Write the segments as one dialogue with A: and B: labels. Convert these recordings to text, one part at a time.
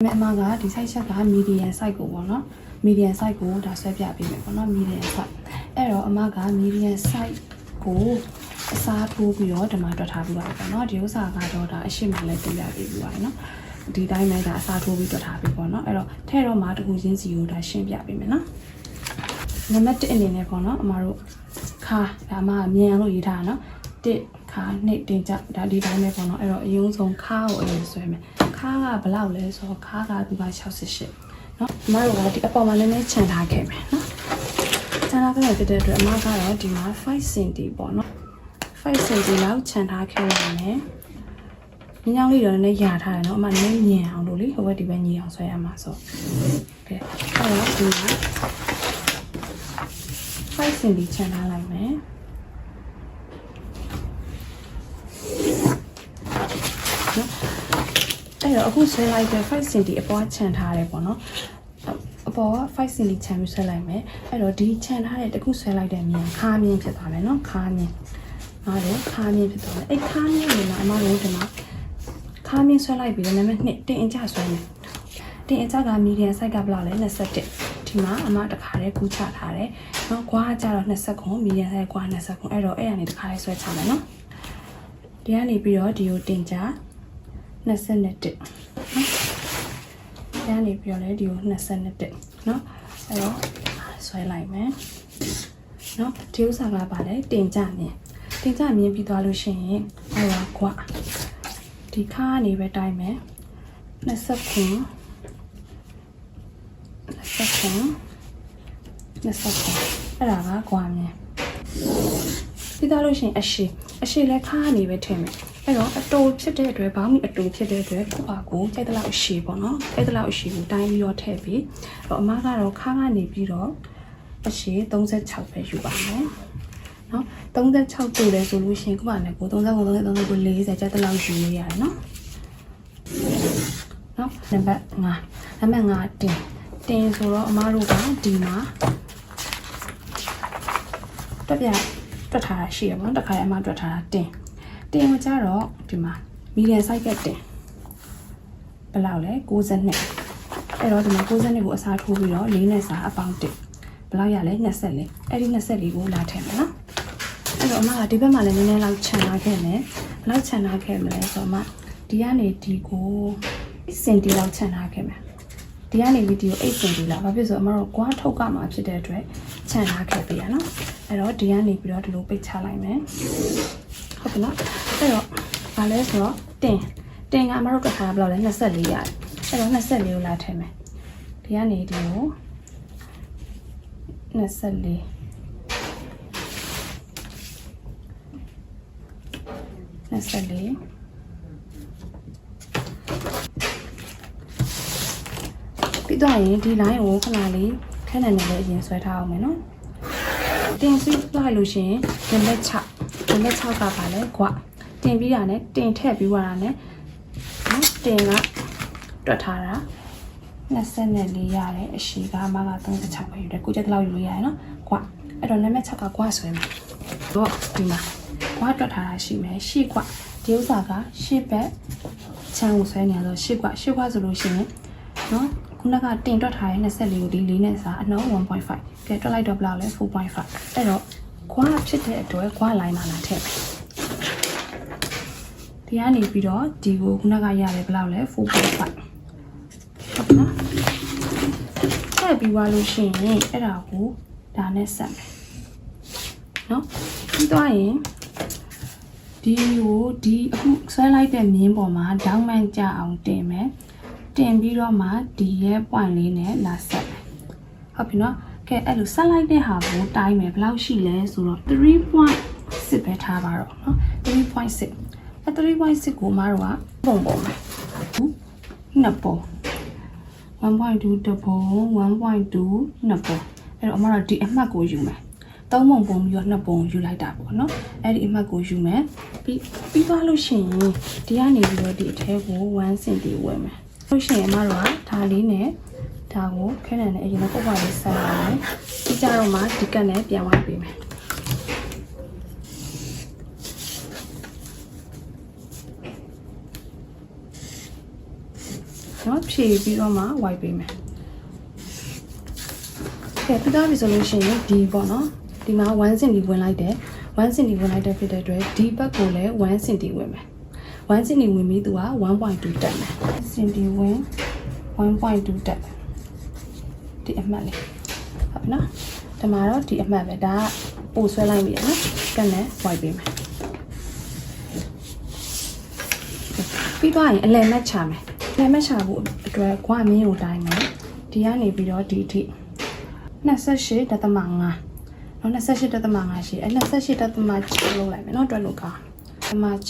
A: မဲ့အမကဒီ site ချက်က median site ကိုပေါ့နော် median site ကိုဒါဆွဲပြပေးမယ်ပေါ့နော် median site အဲ့တော့အမက median site ကိုအစားထိုးပြီးတော့ဒီမှာတွက်ထားပြီးပါပေါ့နော်ဒီဥစ္စာကတော့ဒါအရှိမလည်းတင်ပြပေးပြီးပါတယ်နော်ဒီတိုင်းပဲဒါအစားထိုးပြီးတွက်ထားပြီးပေါ့နော်အဲ့တော့ထဲတော့မှာတခုချင်းစီကိုဒါရှင်းပြပေးမယ်နော်နံပါတ်1အနေနဲ့ပေါ့နော်အမတို့ခါဒါမှမြန်အောင်လို့ရေးထားတာနော်1ခါ2တင်ကြဒါဒီတိုင်းပဲပေါ့နော်အဲ့တော့အယုံဆုံးခါကိုအရင်ဆွဲမယ်ခါကဘယ်လောက်လဲဆိုတော့ခါကဒီမှာ68နော်အမတို့ကဒီအပေါ်မှာနည်းနည်းခြံထားခဲ့မယ်နော်ခြံထားခဲ့တဲ့အတွက်အမကတော့ဒီမှာ5 cm ပေါ့နော်5 cm လောက်ခြံထားခဲ့ရမယ်ညောင်းလေးတော့နည်းနည်းရထားတယ်နော်အမနည်းနည်းညင်အောင်လို့လေဟိုဘက်ဒီဘက်ညင်အောင်ဆွဲရမှာဆိုကဲအဲ့တော့ဒီမှာ5 cm ခြံထားလိုက်မယ်အဲ့တော့အခုဆွဲလိုက်တဲ့5 cm အပေါ်ခြံထားတယ်ပေါ့နော်အပေါ်က5 cm ခြံပြီးဆွဲလိုက်မယ်အဲ့တော့ဒီခြံထားတဲ့တခုဆွဲလိုက်တဲ့မြင်ခါမြင်ဖြစ်သွားမယ်နော်ခါမြင်ဟုတ်တယ်ခါမြင်ဖြစ်သွားတယ်အဲ့ခါမြင်နေတာအမတို့ဒီမှာခါမြင်ဆွဲလိုက်ပြီးတော့နံပါတ်2တင်အကျဆွဲမယ်တင်အကျက median size ကဘယ်လောက်လဲ21ဒီမှာအမတခါလေးကူးချထားတယ်နော်ကွာကျတော့20ခု median size ကွာ20ခုအဲ့တော့အဲ့ကနေတခါလေးဆွဲချမယ်နော်ဒီကနေပြီးတော့ဒီကိုတင်ကြ21နော်ဒီကနေပြီးတော့လေဒီကို21နော်အဲ့တော့ဆွဲလိုက်မယ်နော်ဒီဥစ္စာကပါလေတင်ကြမြင်ပြီးသွားလို့ရှိရင်အဲ့ဒါကွာဒီခါကနေပဲတိုင်းမယ်20ခုအဲ့ဒါကကွာမြင်ပြီးသွားလို့ရှိရင်အရှိလဲခါကနေပဲထည့်မယ်အဲ့တော့အတူဖြစ်တဲ့အတွက်ဘောင်းမီအတူဖြစ်တဲ့အတွက်ကိုပါကိုကြိုက်တဲ့လောက်အရှိပေါ့နော်ကြိုက်တဲ့လောက်အရှိကိုတိုင်းပြီးတော့ထည့်ပြီးတော့အမကတော့ခါကနေပြီးတော့အရှိ36ပဲယူပါမယ်နော်36တူတယ်ဆိုလို့ရှိရင်ကိုပါနဲ့ကို39 40ကြိုက်တဲ့လောက်ယူရရတယ်နော်နံပါတ်5တင်ဆိုတော့အမတို့ကဒီမှာတွက်ထားတာရှိရပါတော့တခါအမတွက်ထားတာတင်ကိုကြတော့ဒီမှာ median size ကတင်ဘယ်လောက်လဲ62အဲ့တော့ဒီမှာ62ကိုအစားထိုးပြီးတော့4နဲ့စားအပေါင်း1ဘယ်လောက်ရလဲ24အဲ့ဒီ24ကိုလာထည့်မယ်နော်အဲ့တော့အမကဒီဘက်မှာလည်းနည်းနည်းလောက်ခြံထားခဲ့မယ်ဘယ်လောက်ခြံထားခဲ့မလဲဆိုတော့အမဒီကနေဒီကို8 cm လောက်ခြံထားခဲ့မယ်ဒီကနေဗီဒီယို8 cm လောက်ဘာဖြစ်ဆိုအမတို့ကွာထုတ်ကမှာဖြစ်တဲ့အတွက်ခြံထားခဲ့ပေးရနော်အဲ့တော့ဒီကနေပြီးတော့ဒီလိုပိတ်ချလိုက်မယ်ဟုတ်ပြီနော်အဲ့တော့ဗာလဲဆိုတော့တင်ကအမတို့ကထားဘယ်လောက်လဲ24ရတယ်အဲ့တော့24ကိုလာထည့်မယ်ဒီကနေဒီကို24ပြီးတော့ရင်ဒီ line ကိုခဏလေးခက်နေနေလေးအရင်ဆွဲထားအောင်မယ်နော်တင်ဆွဲလိုက်လို့ရှိရင်နံပါတ်6ကပါလဲကွာတင်ပြီးတာနဲ့တင်ထည့်ပြီးသွားတာနဲ့နော်တင်ကတွက်ထားတာ24ရတယ်အရှိကအမက36ပဲယူတယ်ကိုကြက်တလောက်ယူလို့ရတယ်နော်ကွာအဲ့တော့နံပါတ်6ကကွာဆွဲမယ်တော့ဒီမှာကွာတွက်ထားတာရှိမယ်ရှေ့ကွာဒီဥစ္စာကရှေ့ဘက်ချမ်းကိုဆွဲနေရဆိုရှေ့ကွာဆိုလို့ရှိရင်နော်ခုနကတင်တွက်ထားတဲ့24ကိုဒီ4နဲ့စားအနှုံး 1.5 ကဲတွက်လိုက်တော့ဘယ်လောက်လဲ 4.5 အဲ့တော့ကွာဖြစ်တဲ့အတွက်ကွာ line မှာလာထည့်ဒီကနေပြီးတော့ဒီကိုခုနကရတယ်ဘယ်လောက်လဲ 4.5 ဟုတ်နော်ထည့်ပြီးသွားလို့ရှိရင်အဲ့ဒါကိုဒါနဲ့ဆက်မယ်နော်ပြီးသွားရင်ဒီကိုဒီအခုဆွဲလိုက်တဲ့မြင်းပေါ်မှာဒေါင်းမှန်ကြအောင်တင်မယ်တင်ပြီးတော့မှဒီရဲ့ point လေးနဲ့လာဆက်မယ်ဟုတ်ပြီနော်ကဲအဲ့လိုဆက်လိုက်တဲ့ဟာကိုတိုင်းမယ်ဘယ်လောက်ရှိလဲဆိုတော့ 3.6 ပဲထားပါတော့နော် 3.6 အဲ့ 3.6 ကိုမတို့ကပုံမယ်နှစ်ပုံ 1.2 တပုံ 1.2 နှစ်ပုံအဲ့တော့အမတို့ဒီအမှတ်ကိုယူမယ်3ပုံပုံပြီးတော့2ပုံယူလိုက်တာပေါ့နော်အဲ့ဒီအမှတ်ကိုယူမယ်ပြီးသွားလို့ရှိရင်ဒီကနေပြီးတော့ဒီအထဲကို1 cm ဝယ်မယ်လို့ရှိရင်အမတို့ကဒါလေးနဲ့ဒါကိုခဲနံနဲ့အရင်ကပုတ်ပါလေးဆက်ရမယ်ပြီးကြတော့မှဒီကတ်နဲ့ပြန်ဝိုင်းပေးမယ်နော် ဖြည့်ပြီးတော့မှဝိုက်ပေးမယ်ကဲပြသားပြီဆိုလို့ရှိရင်ဒီပေါ့နော်ဒီမှာ1 cm ဝင်လိုက်တယ်1 cm ဝင်လိုက်တဲ့ဖြစ်တဲ့အတွက်ဒီဘက်ကိုလည်း1 cm ဝင်မယ်1 cm ဝင်ပြီးသူက 1.2 တက်မယ် cm ဝင် 1.2 တက်ဒီအမှတ်လေးဟုတ်ပြီနော်ဒီမှာတော့ဒီအမှတ်ပဲဒါကပို့ဆွဲလိုက်ပြီနော်ကက်နဲ့ဝိုက်ပေးမယ်ပြီးသွားရင်အလယ်မှတ်ချမယ်အလယ်မှတ်ချဖို့အတွက်ခွာမင်းကိုတိုင်းမယ်ဒီကနေပြီးတော့ဒီအထိ28.5နော်28.5ရှိအဲ28.6လောက်လိုက်မယ်နော်တွက်လို့ကောင်း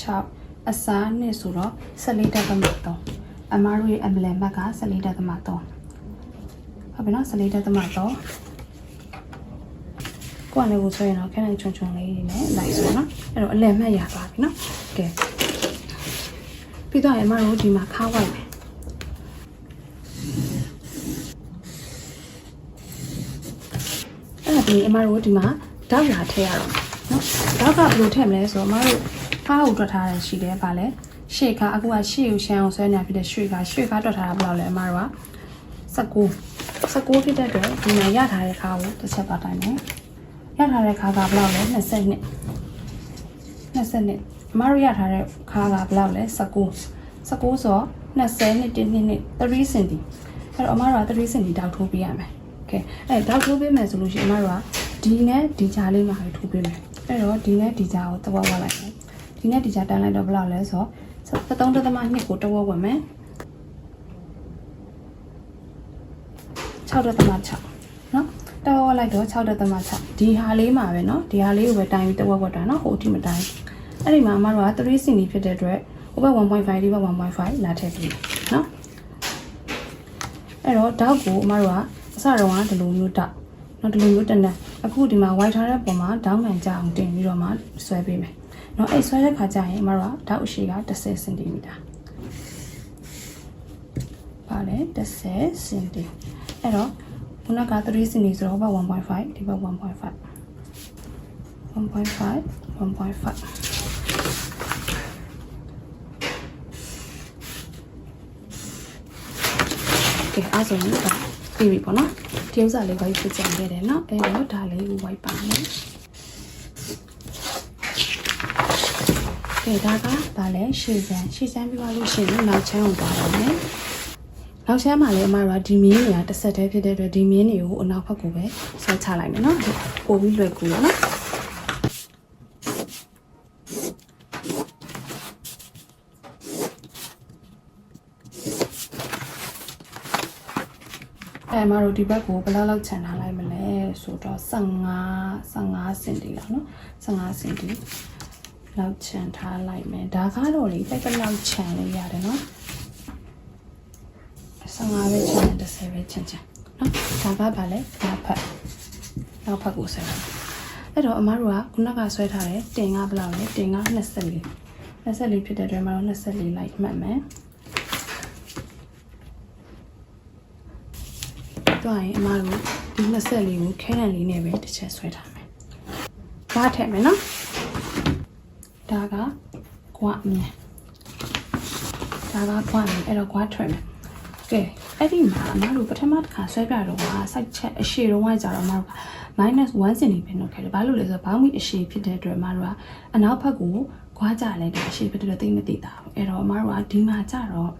A: 6အစားနဲ့ဆိုတော့14.3အမားတို့ရဲ့အမလယ်မှတ်က14.3ဟုတ်ပြီနော်14.3ကိုယ်လည်းကိုဆိုရင်တော့ခက်နေချုံလေးတွေနဲ့လိုက်ဆိုနော်အဲ့တော့အလယ်မှတ်ရသွားပြီနော်ကဲပြီးတော့အမတို့ဒီမှာခါဝိုက်မယ်အဲ့ဒါဒီအမတို့ဒီမှာတောက်လာထည့်ရတော့နော်တောက်ကဘယ်လိုထည့်မလဲဆိုတော့အမတို့ခါကိုတွက်ထားတယ်ရှိတယ်ဗာလဲရှေ့ခါအခုကရှေ့ကိုရှမ်းအောင်ဆွဲနေဖြစ်တဲ့ရွှေခါတွက်ထားတာဘယ်လောက်လဲအမတို့က19ဖြစ်တဲ့အတွက်ဒီမှာရထားတဲ့ခါကိုတစ်ချက်သွားတိုင်းမယ်ရထားတဲ့ခါကဘယ်လောက်လဲ20အမတို့ရထားတဲ့ခါကဘယ်လောက်လဲ19ဆို20နှစ်3နှစ်3 cm အဲ့တော့အမတို့က3 cm တောက်ထိုးပေးရမယ်โอเคအဲ့တောက်ထိုးပေးမယ်ဆိုလို့ရှိရင်အမတို့ကဒီနဲ့ဒီကြားလေးမှာထိုးပေးမယ်အဲ့တော့ဒီနဲ့ဒီကြားကိုတဝက်ဝက်လိုက်မယ်ဒီနဲ့ဒီကြားတန်းလိုက်တော့ဘယ်လောက်လဲဆိုတော့3.2ကိုတဝက်ဝက်မယ်6.6နော်တဝက်ဝက်လိုက်တော့6.6ဒီဟာလေးမှာပဲเนาะဒီဟာလေးကိုပဲတိုင်းပြီးတဝက်ဝက်တာเนาะဟိုအထိမတိုင်းအဲ့ဒီမှာအမတို့က3 cm ဖြစ်တဲ့အတွက်ဟိုဘက် 1.5 ဒီဘက် 1.5 လာထည့်ပြီးเนาะအဲ့တော့ဓာတ်ကိုအမတို့ကအစတော့ကဒီလိုမျိုးတောက်နော်ဒီလိုမျိုးတက်နေအခုဒီမှာ white ထားတဲ့ပုံမှာဒေါင်းမှန်ကြအောင်တင်ပြီးတော့မှဆွဲပေးမယ်နော်အဲ့ဆွဲတဲ့ခါကျရင်အမတို့ကဓာတ်အရှိက10 cm ပါလေ10 cm အဲ့တော့ခုနက3 cm ဆိုတော့ဟိုဘက် 1.5 ဒီဘက် 1.5 ကဲအဲ့ဆိုရင်ပြီးပြီပေါ့နော်ဒီဥစ္စာလေးဝိုက်ဖြစ်ကြခဲ့တယ်နော်အဲ့တော့ဒါလေးကိုဝိုက်ပါမယ်ကဲဒါကဗာလဲရှေ့စမ်းပြီးသွားလို့ရှိရင်နောက်ချမ်းကိုသွားတော့မယ်နောက်ချမ်းမှာလည်းအမတို့ကဒီမြင်းတွေကတစ်ဆက်တည်းဖြစ်တဲ့အတွက်ဒီမြင်းတွေကိုအနောက်ဘက်ကိုပဲဆွဲချလိုက်မယ်နော်ပို့ပြီးလွယ်ကူတော့နော်အမတို့ဒီဘက်ကိုဘယ်လောက်ခြံထားလိုက်မလဲဆိုတော့15 cm လောက်နော်15 cm လောက်ခြံထားလိုက်မယ်ဒါကတော့လေတက်လောက်ခြံလေးရတယ်နော်15ပဲခြံ10ပဲခြံနော်ဒါကပါလေနောက်ဖက်ကိုဆွဲလိုက်အဲ့တော့အမတို့ကခုနကဆွဲထားတယ်တင်ကဘယ်လောက်လဲတင်က24ဖြစ်တဲ့အတွက်မတို့24လိုက်မှတ်မယ်သွားရင်အမတို့ဒီ24ကိုခဲတံလေးနဲ့ပဲတစ်ချက်ဆွဲထားမယ်။ဘာထည့်မယ်နော်။ဒါကကွာမြင်။ဒါကကွာမြင်အဲ့တော့ကွာထွက်မယ်။ကဲအဲ့ဒီမှာအမတို့ပထမတစ်ခါဆွဲပြတော့ကစိုက်ချက်အရှိတုံးကကြတော့အမတို့က -1 cm ပဲနှုတ်ခဲ့တယ်။ဘာလို့လဲဆိုတော့ဘောင်းမီအရှိဖြစ်တဲ့အတွက်အမတို့ကအနောက်ဘက်ကိုကွာကြလဲတဲ့အရှိဖြစ်တဲ့အတွက်သိမသိတာဘူး။အဲ့တော့အမတို့ကဒီမှာကြတော့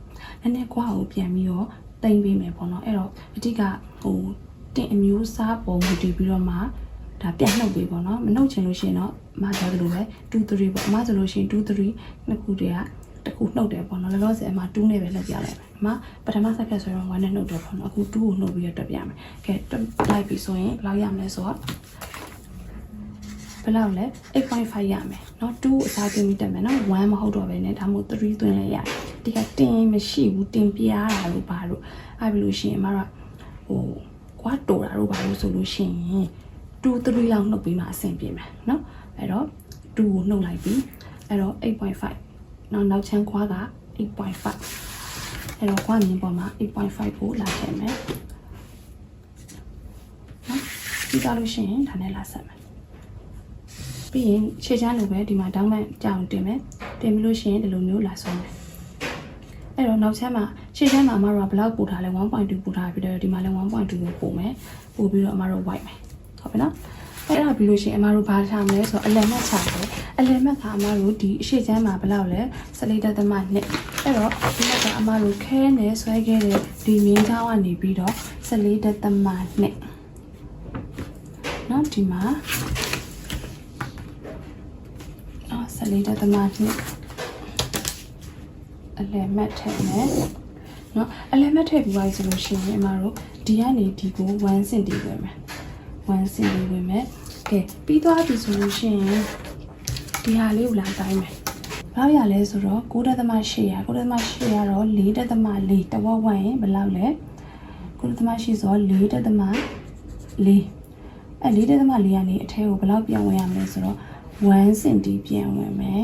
A: နည်းနည်းကွာကိုပြန်ပြီးတော့တိမ့်ပေးမယ်ပေါ့နော်အဲ့တော့အတိကဟိုတင်အမျိုးစားပုံမူတည်ပြီးတော့မှဒါပြန်နှုတ်ပေးပေါ့နော်မနှုတ်ချင်လို့ရှိရင်တော့မပြောသလိုပဲ2 3ပေါ့အမဆိုလို့ရှိရင်2 3နှစ်ခုတည်းကတစ်ခုနှုတ်တယ်ပေါ့နော်လောလောဆယ်အမ2နဲ့ပဲလုပ်ပြလိုက်မယ်အမပထမဆက်ဖြတ်ဆိုတော့1နဲ့နှုတ်တယ်ပေါ့နော်အခု2ကိုနှုတ်ပြီးတော့တွက်ပြမယ်ကဲတွက်လိုက်ပြီဆိုရင်ဘယ်လောက်ရမလဲဆိုတော့ဘယ်လောက်လဲ 8.5 ရမယ်เนาะ2အစားသွင်းပြီးတက်မယ်เนาะ1မဟုတ်တော့ဘဲနဲ့ဒါမှမဟုတ်3သွင်းလဲရတယ်ဒီကတင်မရှိဘူးတင်ပြားတာလို့ပါလို့အဲ့လိုရှိရင်အမကဟိုကွာတိုတာလို့ပါလို့ဆိုလို့ရှိရင်2 3လောက်နှုတ်ပြီးမှအဆင်ပြေမယ်เนาะအဲ့တော့2ကိုနှုတ်လိုက်ပြီအဲ့တော့ 8.5 နောက်ချမ်းခွားက 8.5 အဲ့တော့ခွားမြင်ပေါ်မှာ 8.5 ကိုလာထည့်မယ်เนาะပြီးသွားလို့ရှိရင်ဒါနဲ့လာဆက်မယ်ပြီးရင်ခြေချမ်းလိုပဲဒီမှာတောင်းမှန်ကြောင်တင်မယ်တင်ပြီးလို့ရှိရင်ဒီလိုမျိုးလာဆုံးမယ် အဲ့တော့နောက်ချမ်းမှာရှေ့ချမ်းမှာအမတို့ကဘလောက်ပို့ထားလဲ 1.2 ပို့ထားပြီးတော့ဒီမှာလည်း 1.2 ကိုပို့မယ်ပို့ပြီးတော့အမတို့ white မယ်ဟုတ်ပြီနော်အဲ့ဒါပြီးလို့ရှိရင်အမတို့ဘာထားမလဲဆိုတော့အလယ်မှတ်ချတယ်အလယ်မှတ်ကအမတို့ဒီအရှိချမ်းမှာဘလောက်လဲ14.2အဲ့တော့ဒီကကအမတို့ခဲနဲ့ဆွဲခဲ့တဲ့ဒီမြင်းချောင်းကနေပြီးတော့14.2နော်ဒီမှာ14.2အလယ်မှတ်ထည့်မယ်နော်အလယ်မှတ်ထည့်ပြီးပါဆိုလို့ရှိရင်အမတို့ဒီကနေဒီကို1 cm ဝင်မယ်1 cm ဝင်မယ်ကဲပြီးသွားပြီဆိုလို့ရှိရင်ဒီဟာလေးကိုလာတိုင်းမယ်ဘာရလဲဆိုတော့9.8ရ9.8ရတော့4.4တဝက်ဝက်ရင်ဘယ်လောက်လဲ9.8ဆိုတော့4.4အဲ4.4ကနေအထဲကိုဘယ်လောက်ပြန်ဝင်ရမလဲဆိုတော့1 cm ပြန်ဝင်မယ်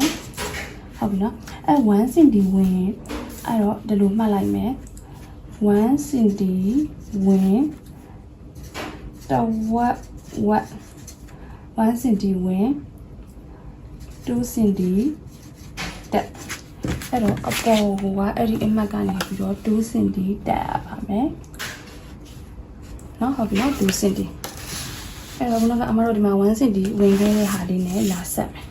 A: ဟုတ်ပြီနော်အဲ1 cm ဝင်ရင်အဲ့တော့ဒီလိုမှတ်လိုက်မယ်1 cm ဝင်တဝက်ဝက်1 cm ဝင်2 cm တက်အဲ့တော့အပေါ်ကအဲ့ဒီအမှတ်ကနေပြီးတော့2 cm တက်ရပါမယ်နော်ဟုတ်ပြီနော်2 cmအဲ့တော့ခုနကအမတို့ဒီမှာ1 cm ဝင်ခဲ့တဲ့ဟာလေးနဲ့လာဆက်မယ်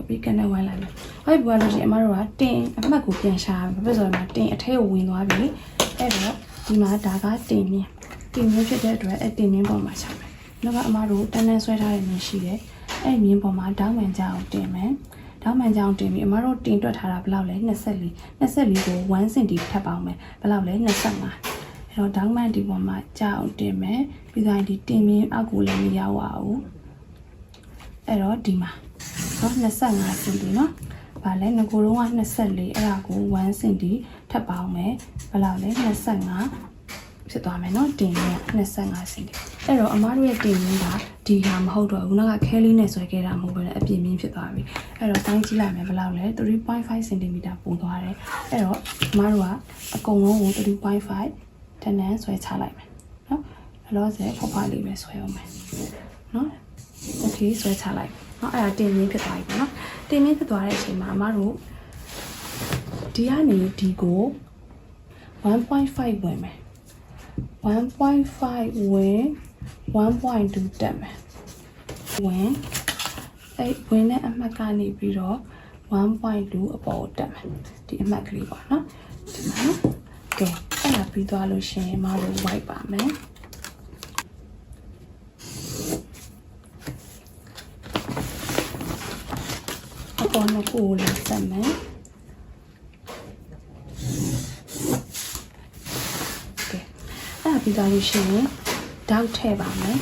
A: ပြီးကနေဝိုင်းလိုက်မယ်။အဲ့ဒီဘွားလို့ရှိရင်အမတို့ကတင်အမှတ်ကိုပြန်ရှာမယ်။ဘာဖြစ်လို့လဲဆိုတော့တင်အထဲကိုဝင်သွားပြီ။အဲ့တော့ဒီမှာဒါကတင်မြင့်ဖြစ်တဲ့အတွက်အဲ့တင်မြင့်ပေါ်မှာရှာမယ်။နောက်ကအမတို့တန်းတန်းဆွဲထားတဲ့မြင့်ရှိတယ်။အဲ့မြင့်ပေါ်မှာတောင်းမှန်ကြအောင်တင်မယ်။တောင်းမှန်ကြအောင်တင်ပြီးအမတို့တင်တွက်ထားတာဘယ်လောက်လဲ24ကို1 cm ထပ်ပေါင်းမယ်။ဘယ်လောက်လဲ25။အဲ့တော့တောင်းမှန်ဒီပေါ်မှာကြအောင်တင်မယ်။ပြီးတော့ဒီတင်မြင့်အောက်ကိုလည်းမရောက်ပါဘူး။အဲ့တော့ဒီမှာနော်25 cm နော်။ဗာလဲငကိုလုံးက24အဲ့ဒါကို1 cm ထပ်ပေါင်းမယ်။ဘယ်လောက်လဲ25ဖြစ်သွားမယ်နော်တင်ရ25 cm အဲ့တော့အမားတို့ရဲ့တင်ရင်းကဒီဟာမဟုတ်တော့ဘူးနော်ကခဲလေးနဲ့ဆွဲခဲ့တာမဟုတ်ဘဲအပြင်းပြင်းဖြစ်သွားပြီအဲ့တော့တိုင်းကြည့်လိုက်မယ်ဘယ်လောက်လဲ 3.5 cm ပိုသွားတယ်အဲ့တော့အမားတို့ကအကုန်လုံးကို 3.5 တန်းတန်းဆွဲချလိုက်မယ်နော်ဘလို့ဆိုဖွားဖွားလေးပဲဆွဲအောင်မယ်နော်โอเคဆွဲချလိုက်နော်အဲ့ဒါတင်ရင်းဖြစ်သွားပြီပေါ့နော်တင်ရင်းဖြစ်သွားတဲ့အချိန်မှာအမားတို့ဒီကနေဒီကို1.5 ဝင်မယ်1.5 ဝင်1.2 တက်မယ်ဝင်အဲ့ဝင်တဲ့အမှတ်ကနေပြီးတော့1.2 အပေါ်တက်မယ်ဒီအမှတ်ကလေးပေါ့နော်ဒီမှာကဲအဲ့ဒါပြီးသွားလို့ရှိရင်မတို့ white ပါမယ်အပေါ်ကကိုလာဆက်မယ်ပြီးသွားလို့ရှိရင်တောက်ထည့်ပါမယ်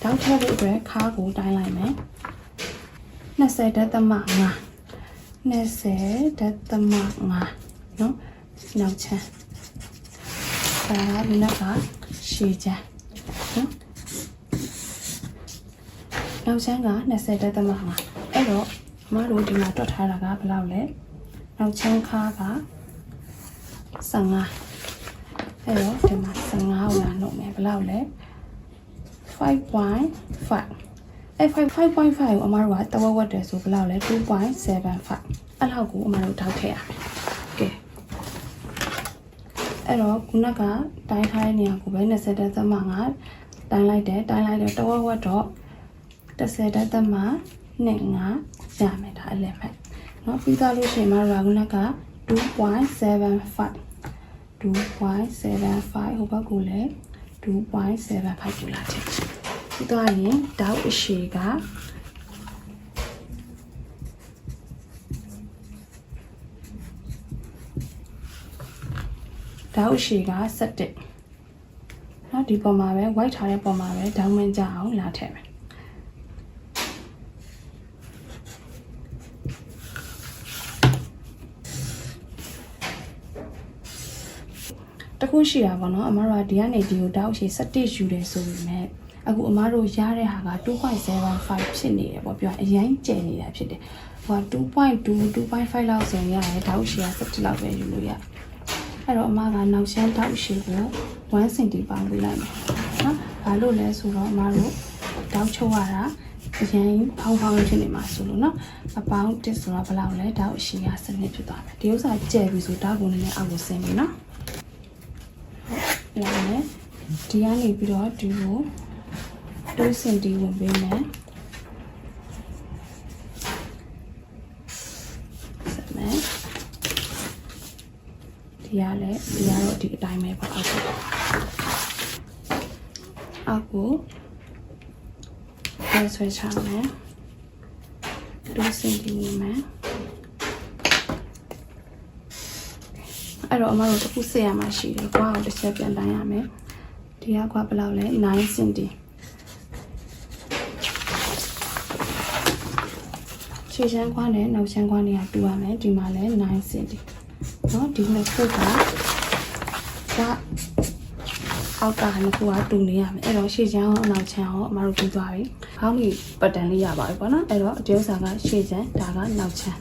A: တောက်ထည့်ဖို့အတွက်ခါးကိုတိုင်းလိုက်မယ်20.5 20.5နော်နောက်ချမ်းဒါကနောက်ကရှည်ချမ်းနော်နောက်ချမ်းက20.5အဲ့တော့မတို့ဒီမှာတွက်ထားတာကဘယ်လောက်လဲနောက်ချမ်းခါးက15အဲ့တော့ဒီမှာ15ကိုလာနှုတ်မယ်ဘယ်လောက်လဲ5.5အဲ့5.5ကိုအမတို့ကတဝက်ဝက်တယ်ဆိုဘယ်လောက်လဲ 2.75 အဲ့လောက်ကိုအမတို့ထောက်ထည့်ရမယ်ကဲအဲ့တော့ခုနကတိုင်းထားတဲ့နေရာကိုပဲ20.5တိုင်းလိုက်တယ်တဝက်ဝက်တော့10.5ရမယ်ဒါအလယ်မှတ်เนาะပြီးသွားလို့ရှိရင်အမတို့ကခုနက 2.75 2.75 ဟိုဘက်ကိုလည်း 2.75 ကိုလာထည့်ပြီးတော့ရင်တောက်အရှိက17เนาะဒီပေါ်မှာပဲ white ထားတဲ့ပေါ်မှာပဲဒေါင်းမင်းကြအောင်လာထည့်မယ်တခုရှိတာပေါ့နော်အမတို့ကဒီကနေဒီကိုတောက်ရှိ17ယူတယ်ဆိုပေမဲ့အခုအမတို့ရတဲ့ဟာက 2.75 ဖြစ်နေတယ်ပေါ့ပြောအရင်ကျယ်နေတာဖြစ်တယ်ဟိုက 2.2 2.5 လောက်ဆိုရင်ရတယ်တောက်ရှိက17လောက်ပဲယူလို့ရ အဲ့တော့အမကနောက်ရှမ်းတောက်ရှိကို1 cm ပေါင်းပေးလိုက်မယ်နော်ဘာလို့လဲဆိုတော့အမတို့တောက်ချုပ်ရတာအရင်ဖောင်းဖောင်းဖြစ်နေမှာဆိုလို့နော်အပေါင်းတစ်ဆိုတော့ဘယ်လောက်လဲတောက်အရှိရစနစ်ဖြစ်သွားမယ်ဒီဥစ္စာကြဲပြီဆိုတောက်ကုန်နဲ့အောက်ကိုဆင်းပြီနော်ဟုတ်လားဒီကနေပြီးတော့ဒီကို2 cm ဝင်ပေးမယ်ဆက်မယ်ဒီရလဲဒီရတော့ဒီအတိုင်းပဲပေါ့အောက်ကိုဆွဲချမယ်2 cm ဝင်မယ်အဲ့တော့အမတို့တစ်ခုဆက်ရမှာရှိတယ်ကွာကိုတစ်ချက်ပြန်တိုင်းရမယ်ဒီကကွာဘယ်လောက်လဲ9 cm ခြေချမ်းခွားနဲ့နောက်ချမ်းခွားနေရတူရမယ်ဒီမှာလဲ9 cm เนาะဒီနှစ်ခုကအောက်ကနှစ်ခုကတူနေရမယ်အဲ့တော့ရှေ့ချမ်းရောနောက်ချမ်းရောအမတို့ပြီးသွားပြီခေါင်းကြီးပတ်တန်လေးရပါပြီပေါ့နော်အဲ့တော့ဒီဥစ္စာကရှေ့ချမ်းဒါကနောက်ချမ်း